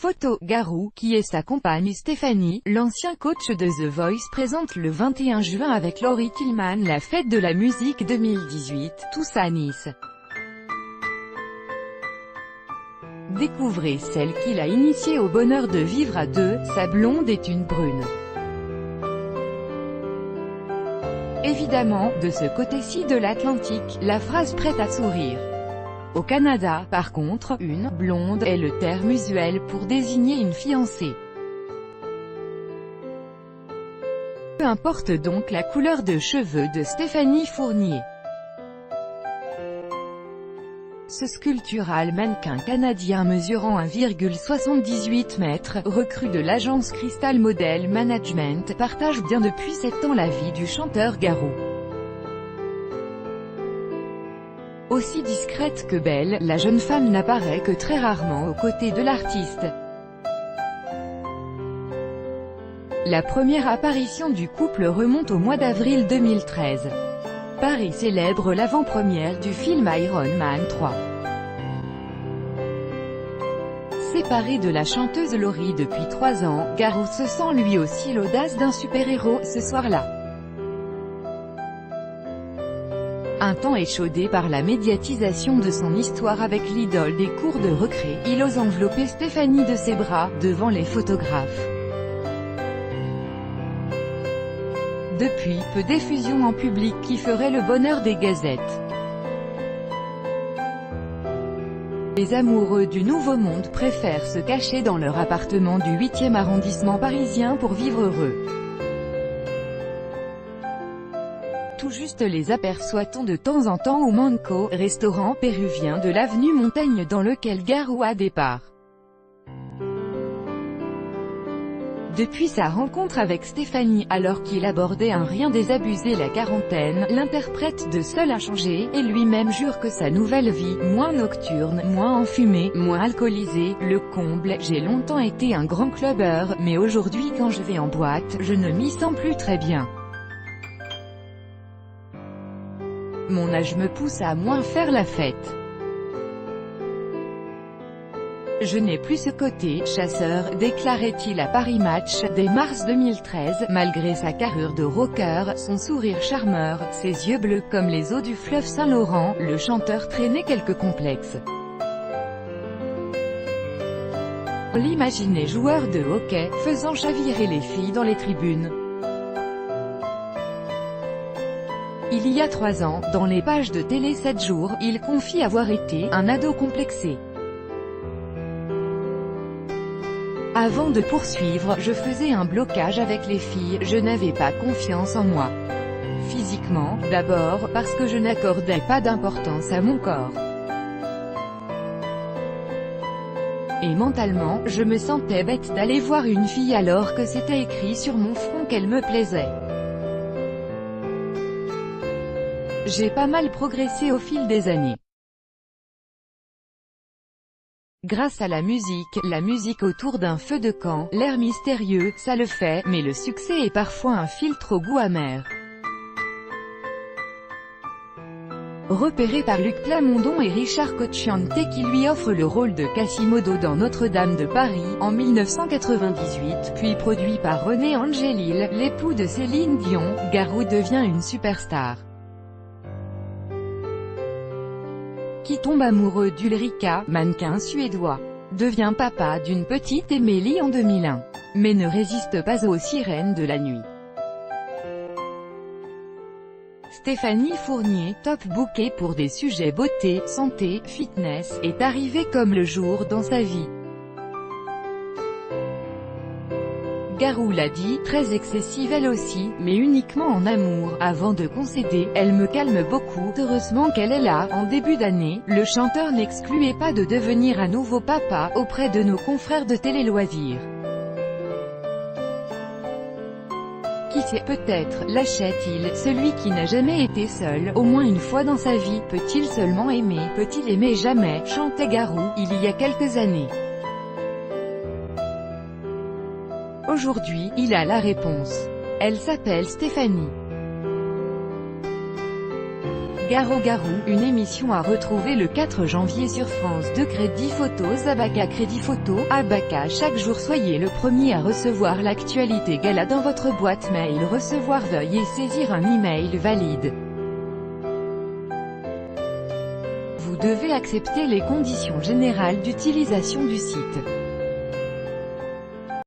Photo, Garou, qui est sa compagne Stéphanie, l'ancien coach de The Voice, présente le 21 juin avec Laurie Tillman la fête de la musique 2018, tous à Nice. Découvrez celle qui l'a initiée au bonheur de vivre à deux, sa blonde est une brune. Évidemment, de ce côté-ci de l'Atlantique, la phrase prête à sourire. Au Canada, par contre, une « blonde » est le terme usuel pour désigner une fiancée. Peu importe donc la couleur de cheveux de Stéphanie Fournier. Ce sculptural mannequin canadien mesurant 1,78 m, recrue de l'agence Crystal Model Management, partage bien depuis 7 ans la vie du chanteur Garou. Aussi discrète que belle, la jeune femme n'apparaît que très rarement aux côtés de l'artiste. La première apparition du couple remonte au mois d'avril 2013. Paris célèbre l'avant-première du film Iron Man 3. Séparé de la chanteuse Laurie depuis 3 ans, Garou se sent lui aussi l'audace d'un super-héros ce soir-là. Un temps échaudé par la médiatisation de son histoire avec l'idole des cours de récré, il ose envelopper Stéphanie de ses bras, devant les photographes. Depuis, peu d'effusions en public qui feraient le bonheur des gazettes. Les amoureux du Nouveau Monde préfèrent se cacher dans leur appartement du 8e arrondissement parisien pour vivre heureux. Tout juste les aperçoit-on de temps en temps au Manco, restaurant péruvien de l'avenue Montaigne dans lequel Garou a départ. Depuis sa rencontre avec Stéphanie, alors qu'il abordait un rien désabusé la quarantaine, l'interprète de Seul a changé, et lui-même jure que sa nouvelle vie, moins nocturne, moins enfumée, moins alcoolisée, le comble. J'ai longtemps été un grand clubbeur, mais aujourd'hui quand je vais en boîte, je ne m'y sens plus très bien. Mon âge me pousse à moins faire la fête. Je n'ai plus ce côté « chasseur », déclarait-il à Paris Match, dès mars 2013, malgré sa carrure de rocker, son sourire charmeur, ses yeux bleus comme les eaux du fleuve Saint-Laurent, le chanteur traînait quelques complexes. On l'imaginait joueur de hockey, faisant chavirer les filles dans les tribunes. Il y a 3 ans, dans les pages de Télé 7 jours, il confie avoir été un ado complexé. Avant de poursuivre, je faisais un blocage avec les filles, je n'avais pas confiance en moi. Physiquement, d'abord, parce que je n'accordais pas d'importance à mon corps. Et mentalement, je me sentais bête d'aller voir une fille alors que c'était écrit sur mon front qu'elle me plaisait. J'ai pas mal progressé au fil des années. Grâce à la musique autour d'un feu de camp, l'air mystérieux, ça le fait, mais le succès est parfois un filtre au goût amer. Repéré par Luc Plamondon et Richard Cocciante qui lui offrent le rôle de Quasimodo dans Notre-Dame de Paris, en 1998, puis produit par René Angélil, l'époux de Céline Dion, Garou devient une superstar. Qui tombe amoureux d'Ulrika, mannequin suédois. Devient papa d'une petite Émilie en 2001. Mais ne résiste pas aux sirènes de la nuit. Stéphanie Fournier, top bookée pour des sujets beauté, santé, fitness, est arrivée comme le jour dans sa vie. Garou l'a dit, très excessive elle aussi, mais uniquement en amour, avant de concéder, elle me calme beaucoup, heureusement qu'elle est là. En début d'année, le chanteur n'excluait pas de devenir un nouveau papa, auprès de nos confrères de Télé Loisirs. Qui sait, peut-être, lâchait-il, celui qui n'a jamais été seul, au moins une fois dans sa vie, peut-il seulement aimer, peut-il aimer jamais, chantait Garou, il y a quelques années. Aujourd'hui, il a la réponse. Elle s'appelle Stéphanie. Garou-Garou, une émission à retrouver le 4 janvier sur France 2. Crédit Photo Zabaka. Crédit Photo Abaka. Chaque jour soyez le premier à recevoir l'actualité gala dans votre boîte mail. Recevoir, veuillez saisir un email valide. Vous devez accepter les conditions générales d'utilisation du site.